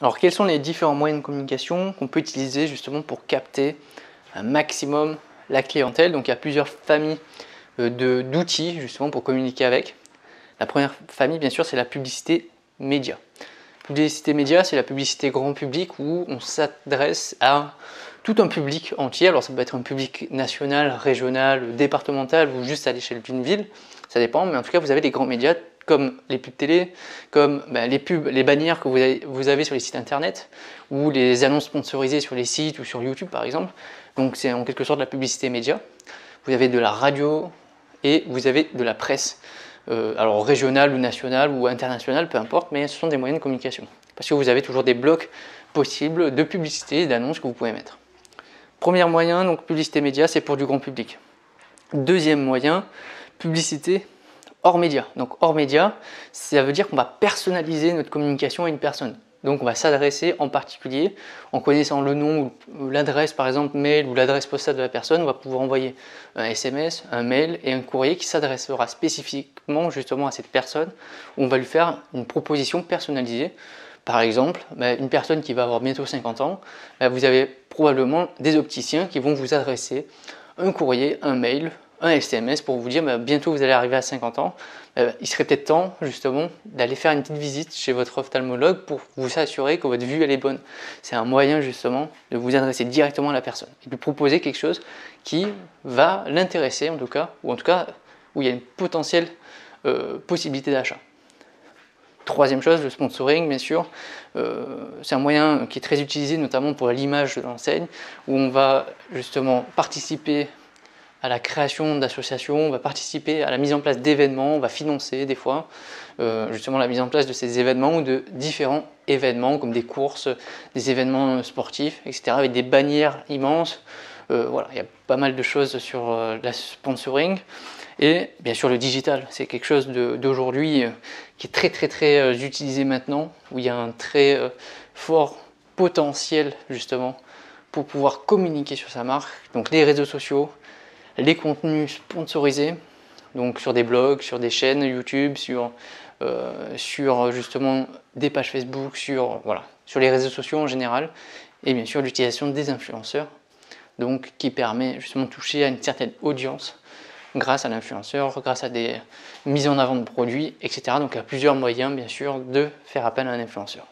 Alors quels sont les différents moyens de communication qu'on peut utiliser justement pour capter un maximum la clientèle? Donc il y a plusieurs familles d'outils justement pour communiquer avec. La première famille bien sûr c'est la publicité média. Publicité média, c'est la publicité grand public où on s'adresse à tout un public entier. Alors ça peut être un public national, régional, départemental ou juste à l'échelle d'une ville, ça dépend, mais en tout cas vous avez des grands médias comme les pubs télé, comme les bannières que vous avez sur les sites internet ou les annonces sponsorisées sur les sites ou sur YouTube par exemple. Donc c'est en quelque sorte la publicité média. Vous avez de la radio et vous avez de la presse. Alors régional ou national ou international, peu importe, mais ce sont des moyens de communication. Parce que vous avez toujours des blocs possibles de publicité et d'annonces que vous pouvez mettre. Premier moyen, donc publicité média, c'est pour du grand public. Deuxième moyen, publicité hors média. Donc hors média, ça veut dire qu'on va personnaliser notre communication à une personne. Donc on va s'adresser en particulier, en connaissant le nom ou l'adresse par exemple mail ou l'adresse postale de la personne, on va pouvoir envoyer un SMS, un mail et un courrier qui s'adressera spécifiquement justement à cette personne, où on va lui faire une proposition personnalisée. Par exemple, une personne qui va avoir bientôt 50 ans, vous avez probablement des opticiens qui vont vous adresser un courrier, un mail, un SMS pour vous dire bientôt vous allez arriver à 50 ans, il serait peut-être temps justement d'aller faire une petite visite chez votre ophtalmologue pour vous assurer que votre vue elle est bonne. C'est un moyen justement de vous adresser directement à la personne et de lui proposer quelque chose qui va l'intéresser en tout cas, ou en tout cas où il y a une potentielle possibilité d'achat. Troisième chose, le sponsoring bien sûr, c'est un moyen qui est très utilisé notamment pour l'image de l'enseigne où on va justement participer à la création d'associations, on va participer à la mise en place d'événements, on va financer des fois justement la mise en place de ces événements ou de différents événements comme des courses, des événements sportifs, etc. avec des bannières immenses. Voilà, il y a pas mal de choses sur la sponsoring. Et bien sûr le digital, c'est quelque chose d'aujourd'hui qui est très utilisé maintenant, où il y a un très fort potentiel justement pour pouvoir communiquer sur sa marque. Donc les réseaux sociaux, les contenus sponsorisés, donc sur des blogs, sur des chaînes YouTube, sur justement des pages Facebook, sur les réseaux sociaux en général, et bien sûr l'utilisation des influenceurs, donc qui permet justement de toucher à une certaine audience grâce à l'influenceur, grâce à des mises en avant de produits, etc. Donc il y a plusieurs moyens bien sûr de faire appel à un influenceur.